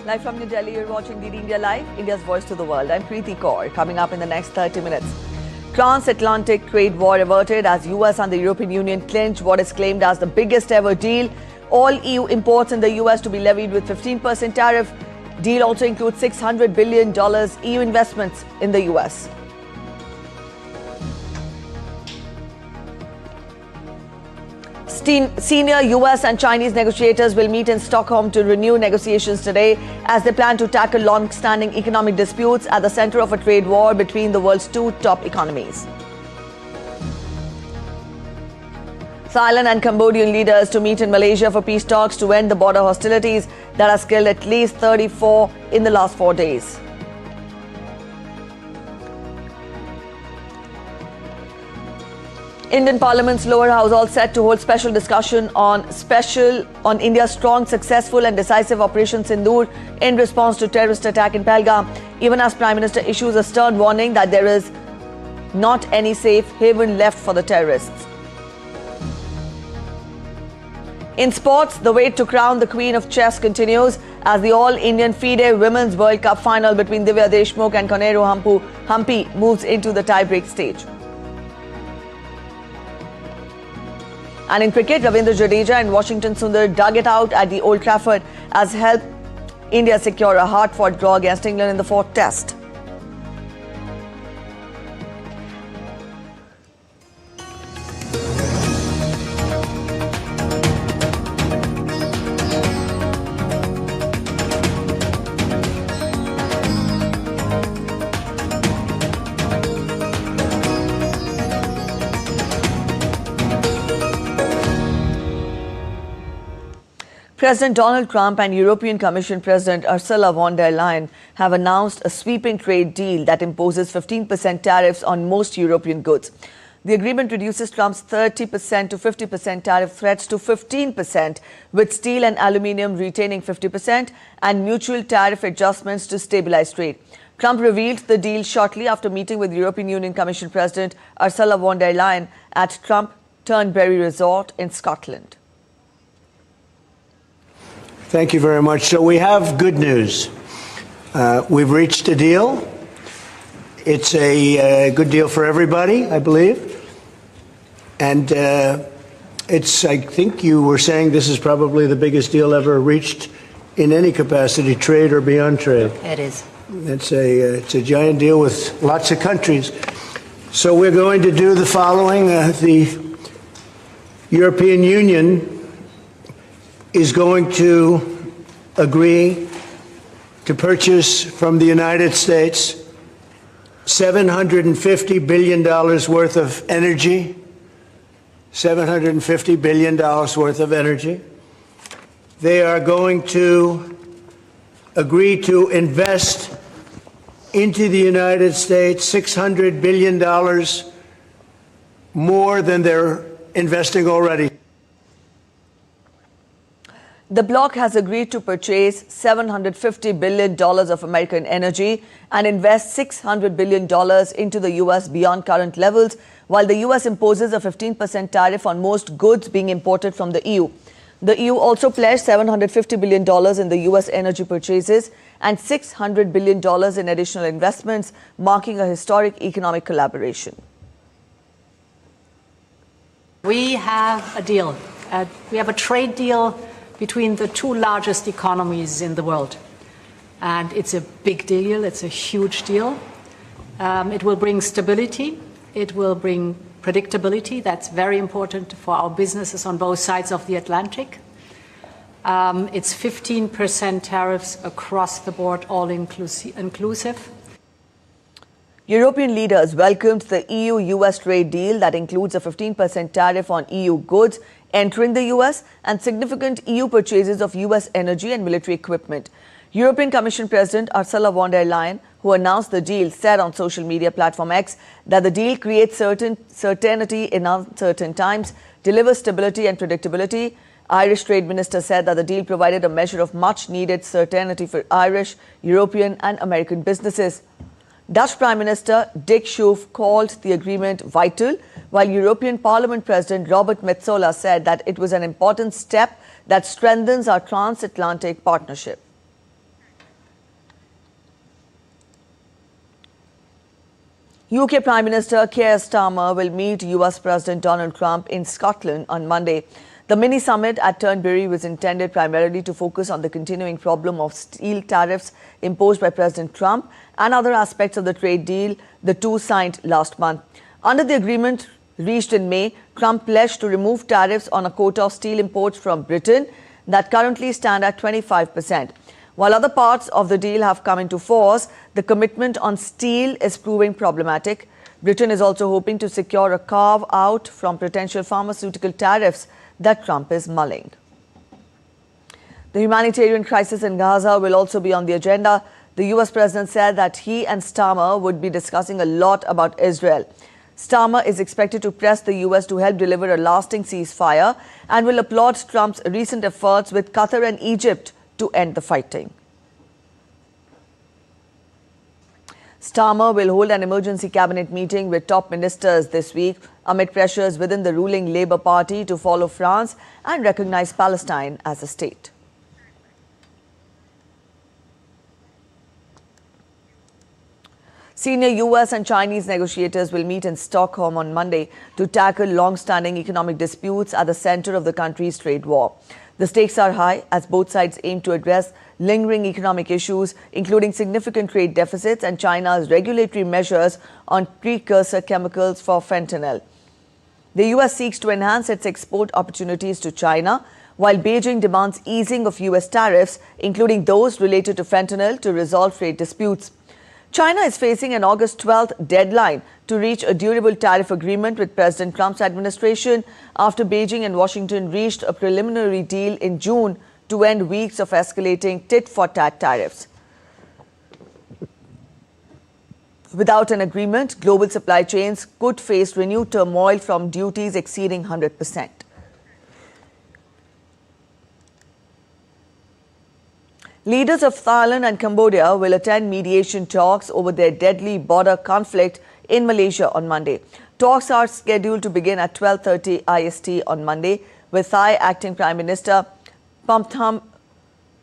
Live from New Delhi, you're watching DD India Live, India's voice to the world. I'm Preeti Kaur. Coming up in the next 30 minutes. Transatlantic trade war averted as US and the European Union clinch what is claimed as the biggest ever deal. All EU imports in the US to be levied with 15% tariff. Deal also includes $600 billion EU investments in the US. Senior US and Chinese negotiators will meet in Stockholm to renew negotiations today as they plan to tackle long-standing economic disputes at the center of a trade war between the world's two top economies. Thailand and Cambodian leaders to meet in Malaysia for peace talks to end the border hostilities that has killed at least 34 in the last 4 days. Indian Parliament's lower house all set to hold special discussion on India's strong, successful and decisive Operation Sindoor in response to terrorist attack in Pahalgam, even as Prime Minister issues a stern warning that there is not any safe haven left for the terrorists. In sports, the wait to crown the Queen of Chess continues as the All-Indian FIDE Women's World Cup final between Divya Deshmukh and Koneru Humpy moves into the tie-break stage. And in cricket, Ravindra Jadeja and Washington Sundar dug it out at the Old Trafford as helped India secure a hard-fought draw against England in the fourth test. President Donald Trump and European Commission President Ursula von der Leyen have announced a sweeping trade deal that imposes 15% tariffs on most European goods. The agreement reduces Trump's 30% to 50% tariff threats to 15%, with steel and aluminium retaining 50% and mutual tariff adjustments to stabilize trade. Trump revealed the deal shortly after meeting with European Union Commission President Ursula von der Leyen at Trump Turnberry Resort in Scotland. Thank you very much. So we have good news. We've reached a deal. It's a good deal for everybody, I believe. And I think you were saying this is probably the biggest deal ever reached in any capacity, trade or beyond trade. It is. It's a giant deal with lots of countries. So we're going to do the following. The European Union is going to agree to purchase from the United States $750 billion worth of energy. $750 billion worth of energy. They are going to agree to invest into the United States $600 billion more than they're investing already. The bloc has agreed to purchase $750 billion of American energy and invest $600 billion into the U.S. beyond current levels, while the U.S. imposes a 15% tariff on most goods being imported from the EU. The EU also pledged $750 billion in the U.S. energy purchases and $600 billion in additional investments, marking a historic economic collaboration. We have a deal. We have a trade deal between the two largest economies in the world. And it's a big deal, it's a huge deal. It will bring stability, it will bring predictability. That's very important for our businesses on both sides of the Atlantic. It's 15% tariffs across the board, all inclusive. European leaders welcomed the EU-US trade deal that includes a 15% tariff on EU goods entering the US and significant EU purchases of US energy and military equipment. European Commission President Ursula von der Leyen, who announced the deal, said on social media platform X that the deal creates certainty in uncertain times, delivers stability and predictability. Irish Trade Minister said that the deal provided a measure of much-needed certainty for Irish, European and American businesses. Dutch Prime Minister Dick Schoof called the agreement vital, while European Parliament President Robert Metsola said that it was an important step that strengthens our transatlantic partnership. UK Prime Minister Keir Starmer will meet US President Donald Trump in Scotland on Monday. The mini-summit at Turnberry was intended primarily to focus on the continuing problem of steel tariffs imposed by President Trump and other aspects of the trade deal the two signed last month. Under the agreement reached in May, Trump pledged to remove tariffs on a quota of steel imports from Britain that currently stand at 25%. While other parts of the deal have come into force, the commitment on steel is proving problematic. Britain is also hoping to secure a carve-out from potential pharmaceutical tariffs that Trump is mulling. The humanitarian crisis in Gaza will also be on the agenda. The US president said that he and Starmer would be discussing a lot about Israel. Starmer is expected to press the US to help deliver a lasting ceasefire and will applaud Trump's recent efforts with Qatar and Egypt to end the fighting. Starmer will hold an emergency cabinet meeting with top ministers this week amid pressures within the ruling Labour Party to follow France and recognize Palestine as a state. Senior US and Chinese negotiators will meet in Stockholm on Monday to tackle long-standing economic disputes at the center of the country's trade war. The stakes are high as both sides aim to address lingering economic issues, including significant trade deficits and China's regulatory measures on precursor chemicals for fentanyl. The US seeks to enhance its export opportunities to China, while Beijing demands easing of US tariffs, including those related to fentanyl, to resolve trade disputes. China is facing an August 12th deadline to reach a durable tariff agreement with President Trump's administration after Beijing and Washington reached a preliminary deal in June to end weeks of escalating tit-for-tat tariffs. Without an agreement, global supply chains could face renewed turmoil from duties exceeding 100%. Leaders of Thailand and Cambodia will attend mediation talks over their deadly border conflict in Malaysia on Monday. Talks are scheduled to begin at 12:30 IST on Monday, with Thai Acting Prime Minister Pamtham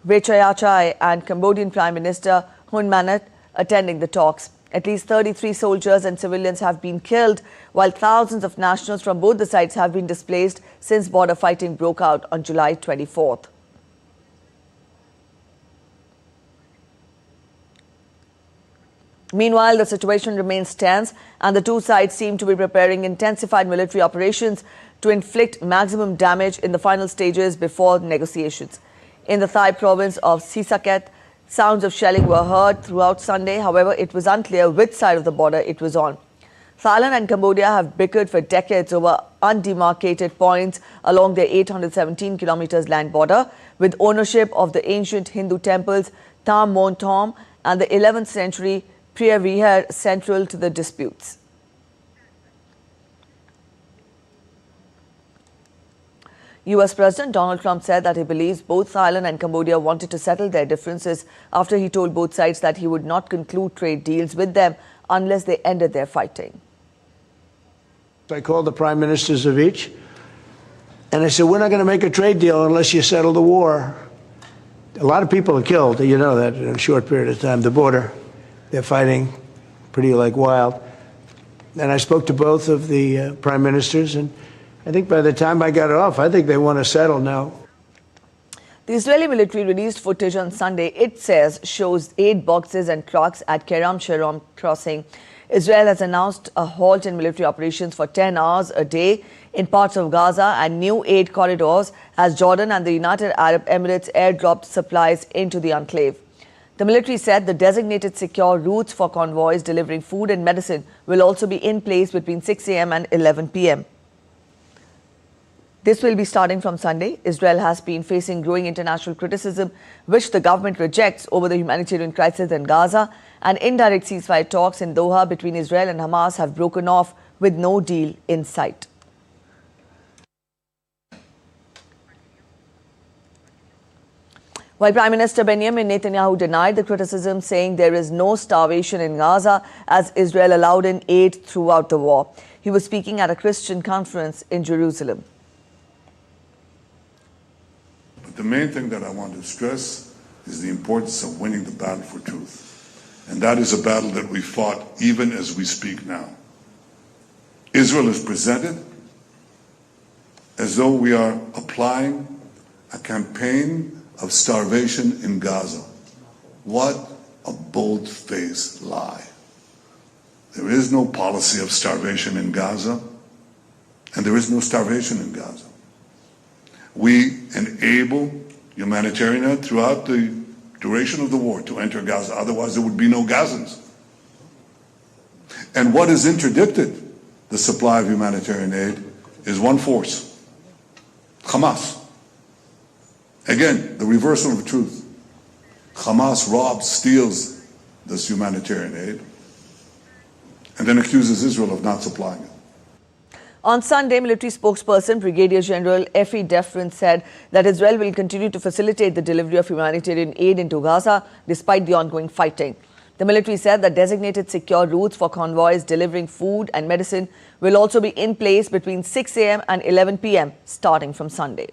Vechayachai and Cambodian Prime Minister Hun Manet attending the talks. At least 33 soldiers and civilians have been killed, while thousands of nationals from both the sides have been displaced since border fighting broke out on July 24th. Meanwhile, the situation remains tense and the two sides seem to be preparing intensified military operations to inflict maximum damage in the final stages before negotiations. In the Thai province of Sisaket, sounds of shelling were heard throughout Sunday. However, it was unclear which side of the border it was on. Thailand and Cambodia have bickered for decades over undemarcated points along their 817 kilometers land border, with ownership of the ancient Hindu temples Tham Mon Thom and the 11th century Priya Vihar central to the disputes. US President Donald Trump said that he believes both Thailand and Cambodia wanted to settle their differences after he told both sides that he would not conclude trade deals with them unless they ended their fighting. I called the prime ministers of each, and I said, we're not going to make a trade deal unless you settle the war. A lot of people are killed, you know that, in a short period of time. The border, they're fighting pretty like wild. And I spoke to both of the prime ministers, and I think by the time I got off, I think they want to settle now. The Israeli military released footage on Sunday, it says, shows 8 boxes and trucks at Kerem Shalom crossing. Israel has announced a halt in military operations for 10 hours a day in parts of Gaza and new aid corridors as Jordan and the United Arab Emirates airdropped supplies into the enclave. The military said the designated secure routes for convoys delivering food and medicine will also be in place between 6 a.m. and 11 p.m. This will be starting from Sunday. Israel has been facing growing international criticism, which the government rejects over the humanitarian crisis in Gaza, and indirect ceasefire talks in Doha between Israel and Hamas have broken off with no deal in sight. While Prime Minister Benjamin Netanyahu denied the criticism, saying there is no starvation in Gaza as Israel allowed in aid throughout the war. He was speaking at a Christian conference in Jerusalem. The main thing that I want to stress is the importance of winning the battle for truth. And that is a battle that we fought even as we speak now. Israel is presented as though we are applying a campaign of starvation in Gaza. What a bold-faced lie. There is no policy of starvation in Gaza, and there is no starvation in Gaza. We enable humanitarian aid throughout the duration of the war to enter Gaza, otherwise there would be no Gazans. And what has interdicted the supply of humanitarian aid is one force, Hamas. Again, the reversal of truth. Hamas robs, steals this humanitarian aid, and then accuses Israel of not supplying it. On Sunday, military spokesperson Brigadier General Effie Defrin said that Israel will continue to facilitate the delivery of humanitarian aid into Gaza despite the ongoing fighting. The military said that designated secure routes for convoys delivering food and medicine will also be in place between 6 a.m. and 11 p.m. starting from Sunday.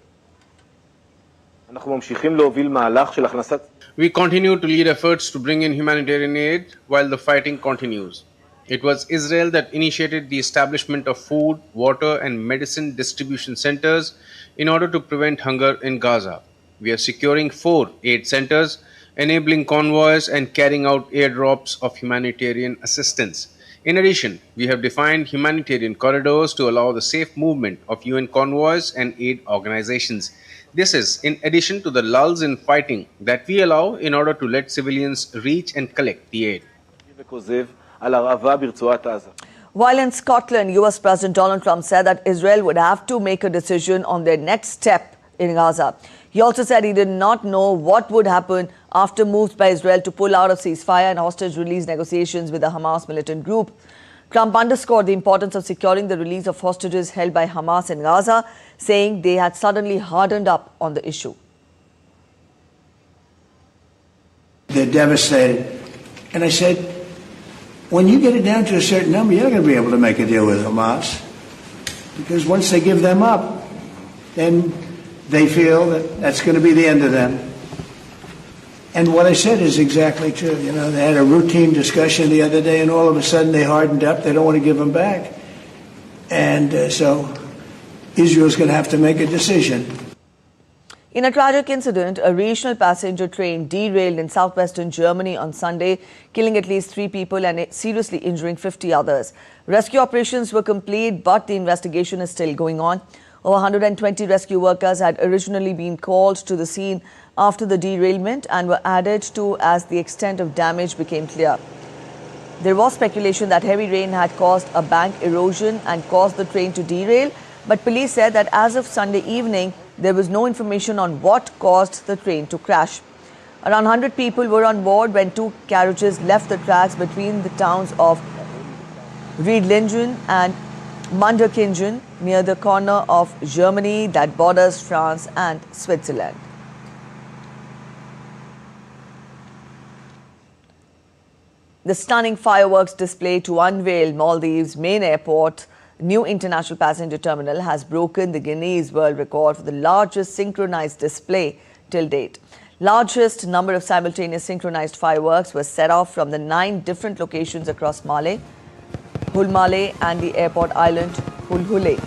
We continue to lead efforts to bring in humanitarian aid while the fighting continues. It was Israel that initiated the establishment of food, water, and medicine distribution centers in order to prevent hunger in Gaza. We are securing 4 aid centers, enabling convoys and carrying out airdrops of humanitarian assistance. In addition, we have defined humanitarian corridors to allow the safe movement of UN convoys and aid organizations. This is in addition to the lulls in fighting that we allow in order to let civilians reach and collect the aid. While in Scotland, US President Donald Trump said that Israel would have to make a decision on their next step in Gaza. He also said he did not know what would happen after moves by Israel to pull out of ceasefire and hostage release negotiations with the Hamas militant group. Trump underscored the importance of securing the release of hostages held by Hamas in Gaza, saying they had suddenly hardened up on the issue. They're devastated. And I said, when you get it down to a certain number, you're not going to be able to make a deal with Hamas. Because once they give them up, then they feel that that's going to be the end of them. And what I said is exactly true. You know, they had a routine discussion the other day, and all of a sudden they hardened up. They don't want to give them back. And so Israel's going to have to make a decision. In a tragic incident, a regional passenger train derailed in southwestern Germany on Sunday, killing at least 3 people and seriously injuring 50 others. Rescue operations were complete, but the investigation is still going on. Over 120 rescue workers had originally been called to the scene after the derailment and were added to as the extent of damage became clear. There was speculation that heavy rain had caused a bank erosion and caused the train to derail, but police said that as of Sunday evening, there was no information on what caused the train to crash. Around 100 people were on board when 2 carriages left the tracks between the towns of Riedlingen and Munderkingen near the corner of Germany that borders France and Switzerland. The stunning fireworks display to unveil Maldives' main airport new international passenger terminal has broken the Guinness World Record for the largest synchronized display till date. Largest number of simultaneous synchronized fireworks were set off from the 9 different locations across Male, Hulmale and the airport island Hulhule.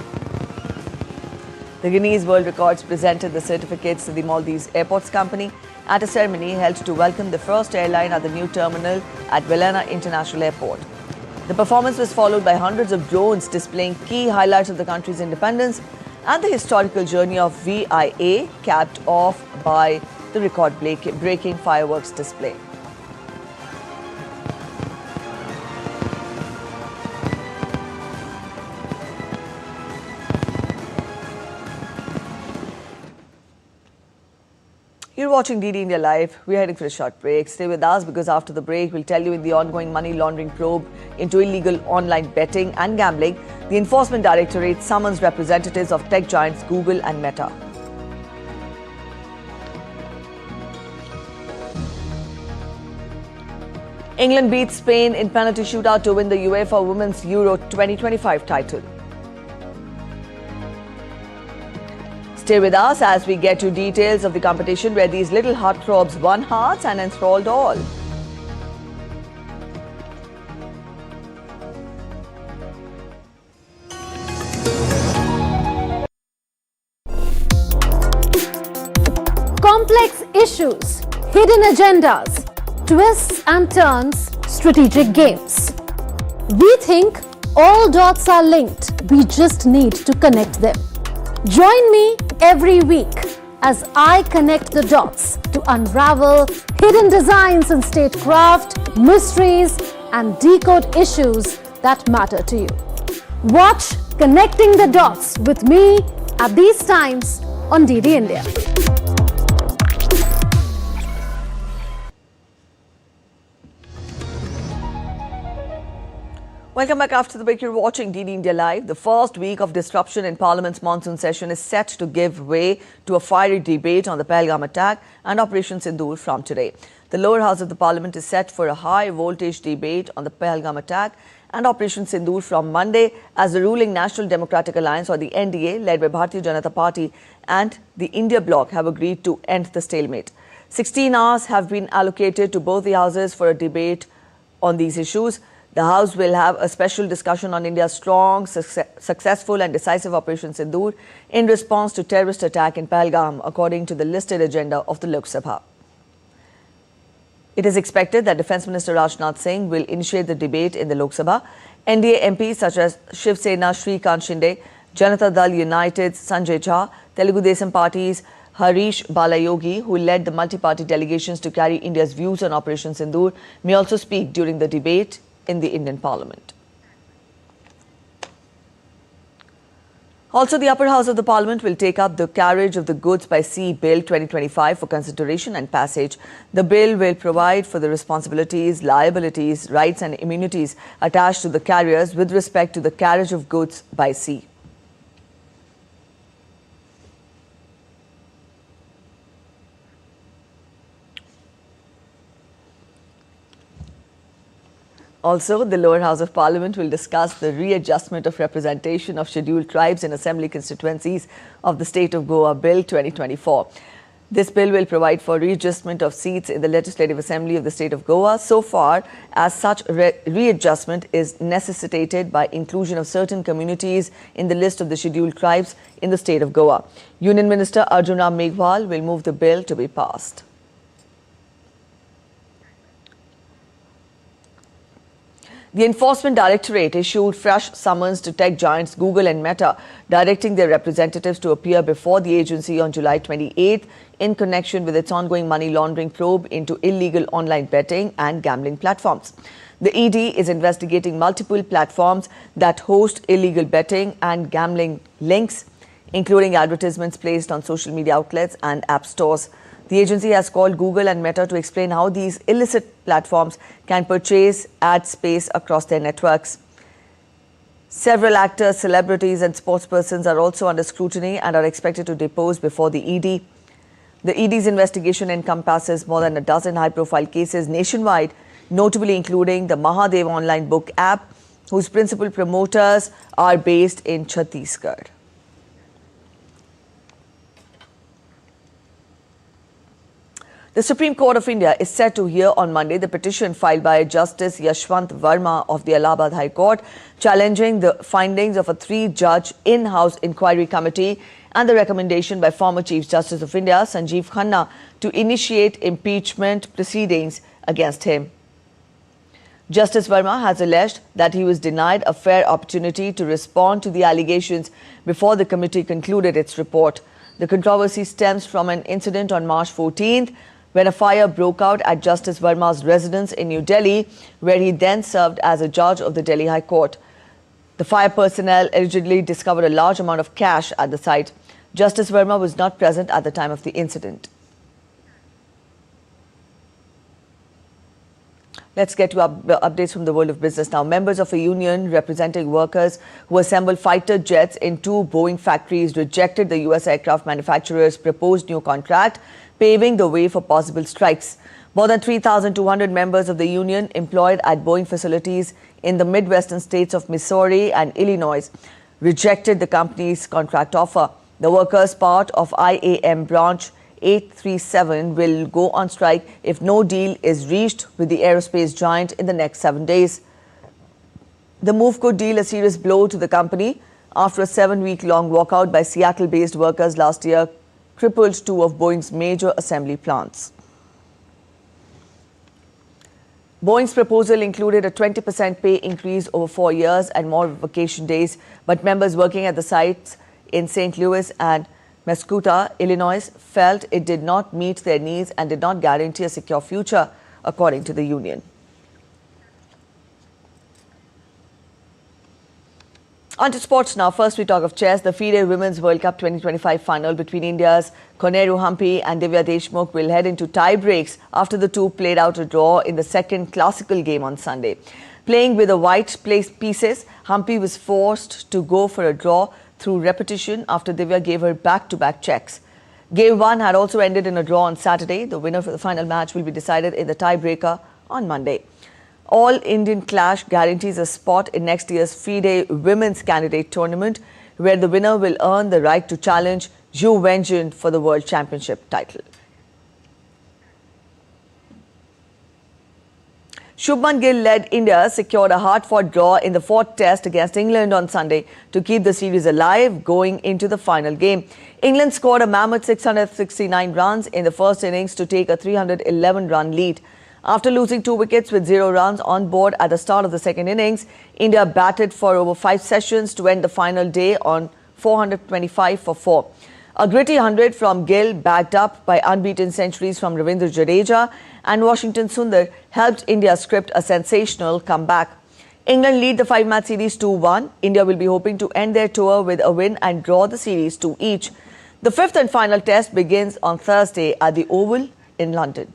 The Guinness World Records presented the certificates to the Maldives Airports Company at a ceremony held to welcome the first airline at the new terminal at Vellana International Airport. The performance was followed by hundreds of drones displaying key highlights of the country's independence and the historical journey of VIA, capped off by the record-breaking fireworks display. You're watching DD India Live. We're heading for a short break. Stay with us because after the break, we'll tell you in the ongoing money laundering probe into illegal online betting and gambling, the Enforcement Directorate summons representatives of tech giants Google and Meta. England beats Spain in penalty shootout to win the UEFA Women's Euro 2025 title. Stay with us as we get you details of the competition where these little heartthrobs won hearts and enthralled all. issues, hidden agendas, twists and turns, strategic games. We think all dots are linked. We just need to connect them. Join me every week as I connect the dots to unravel hidden designs in statecraft, mysteries, and decode issues that matter to you. Watch Connecting the Dots with me at these times on DD India. Welcome back after the break. You're watching DD India Live. The first week of disruption in Parliament's monsoon session is set to give way to a fiery debate on the Pahalgam attack and Operation Sindoor from today. The lower house of the Parliament is set for a high-voltage debate on the Pahalgam attack and Operation Sindoor from Monday as the ruling National Democratic Alliance, or the NDA, led by Bharatiya Janata Party and the India Bloc, have agreed to end the stalemate. 16 hours have been allocated to both the houses for a debate on these issues. The House will have a special discussion on India's strong, successful and decisive Operation Sindoor in response to terrorist attack in Pahalgam, according to the listed agenda of the Lok Sabha. It is expected that Defence Minister Rajnath Singh will initiate the debate in the Lok Sabha. NDA MPs such as Shiv Sena Shrikant Shinde, Janata Dal United's Sanjay Jha, Telugu Desam Party's Harish Balayogi, who led the multi-party delegations to carry India's views on Operation Sindoor, may also speak during the debate in the Indian Parliament. Also, the upper house of the Parliament will take up the Carriage of the Goods by Sea Bill 2025 for consideration and passage. The bill will provide for the responsibilities, liabilities, rights and immunities attached to the carriers with respect to the carriage of goods by sea. Also, the lower house of Parliament will discuss the readjustment of representation of scheduled tribes in assembly constituencies of the state of Goa Bill 2024. This bill will provide for readjustment of seats in the Legislative Assembly of the state of Goa so far as such readjustment is necessitated by inclusion of certain communities in the list of the scheduled tribes in the state of Goa. Union Minister Arjun Ram Meghwal will move the bill to be passed. The Enforcement Directorate issued fresh summons to tech giants Google and Meta, directing their representatives to appear before the agency on July 28th in connection with its ongoing money laundering probe into illegal online betting and gambling platforms. The ED is investigating multiple platforms that host illegal betting and gambling links, including advertisements placed on social media outlets and app stores. The agency has called Google and Meta to explain how these illicit platforms can purchase ad space across their networks. Several actors, celebrities and sportspersons are also under scrutiny and are expected to depose before the ED. The ED's investigation encompasses more than a dozen high-profile cases nationwide, notably including the Mahadev online book app, whose principal promoters are based in Chhattisgarh. The Supreme Court of India is set to hear on Monday the petition filed by Justice Yashwant Verma of the Allahabad High Court, challenging the findings of a three-judge in-house inquiry committee and the recommendation by former Chief Justice of India, Sanjeev Khanna, to initiate impeachment proceedings against him. Justice Verma has alleged that he was denied a fair opportunity to respond to the allegations before the committee concluded its report. The controversy stems from an incident on March 14th, when a fire broke out at Justice Verma's residence in New Delhi, where he then served as a judge of the Delhi High Court. The fire personnel allegedly discovered a large amount of cash at the site. Justice Verma was not present at the time of the incident. Let's get to updates from the world of business now. Members of a union representing workers who assemble fighter jets in two Boeing factories rejected the U.S. aircraft manufacturer's proposed new contract, paving the way for possible strikes. More than 3,200 members of the union employed at Boeing facilities in the Midwestern states of Missouri and Illinois rejected the company's contract offer. The workers, part of IAM branch 837, will go on strike if no deal is reached with the aerospace giant in the next 7 days. The move could deal a serious blow to the company after a 7-week-long walkout by Seattle-based workers last year crippled two of Boeing's major assembly plants. Boeing's proposal included a 20% pay increase over 4 years and more vacation days, but members working at the sites in St. Louis and Mesquite, Illinois, felt it did not meet their needs and did not guarantee a secure future, according to the union. On to sports now. First, we talk of chess. The FIDE Women's World Cup 2025 final between India's Koneru Hampi and Divya Deshmukh will head into tie breaks after the two played out a draw in the second classical game on Sunday. Playing with the white pieces, Hampi was forced to go for a draw through repetition after Divya gave her back-to-back checks. Game 1 had also ended in a draw on Saturday. The winner for the final match will be decided in the tiebreaker on Monday. All Indian clash guarantees a spot in next year's FIDE Women's Candidate Tournament, where the winner will earn the right to challenge Zhu Wenjun for the World Championship title. Shubman Gill-led India secured a hard-fought draw in the fourth test against England on Sunday to keep the series alive going into the final game. England scored a mammoth 669 runs in the first innings to take a 311-run lead. After losing 2 wickets with 0 runs on board at the start of the second innings, India batted for over 5 sessions to end the final day on 425 for 4. A gritty 100 from Gill, backed up by unbeaten centuries from Ravindra Jadeja and Washington Sundar, helped India script a sensational comeback. England lead the 5-match series 2-1. India will be hoping to end their tour with a win and draw the series 2 each. The fifth and final test begins on Thursday at the Oval in London.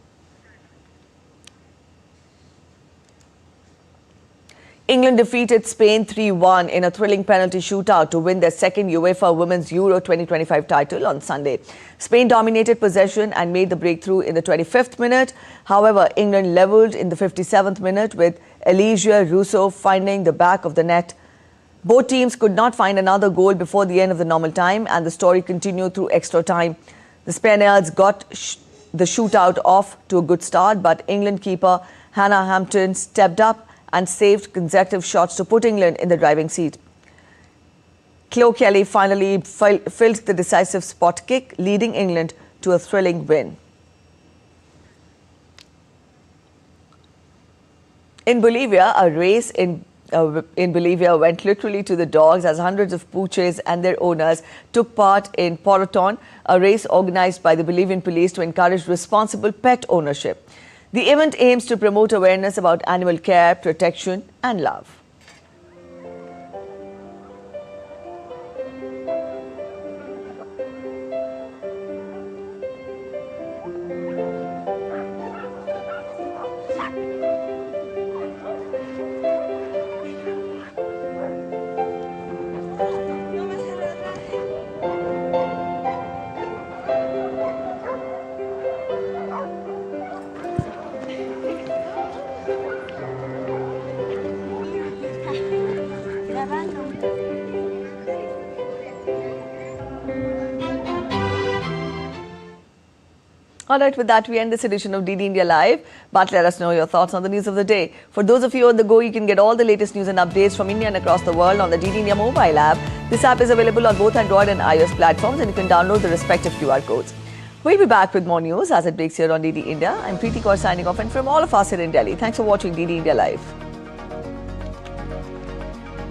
England defeated Spain 3-1 in a thrilling penalty shootout to win their second UEFA Women's Euro 2025 title on Sunday. Spain dominated possession and made the breakthrough in the 25th minute. However, England levelled in the 57th minute with Elijah Russo finding the back of the net. Both teams could not find another goal before the end of the normal time, and the story continued through extra time. The Spaniards got the shootout off to a good start, but England keeper Hannah Hampton stepped up and saved consecutive shots to put England in the driving seat. Chloe Kelly finally filled the decisive spot kick, leading England to a thrilling win. In Bolivia, a race in Bolivia went literally to the dogs as hundreds of pooches and their owners took part in Poroton, a race organized by the Bolivian police to encourage responsible pet ownership. The event aims to promote awareness about animal care, protection and love. All right, with that, we end this edition of DD India Live. But let us know your thoughts on the news of the day. For those of you on the go, you can get all the latest news and updates from India and across the world on the DD India mobile app. This app is available on both Android and iOS platforms, and you can download the respective QR codes. We'll be back with more news as it breaks here on DD India. I'm Preeti Kaur signing off, and from all of us here in Delhi, thanks for watching DD India Live.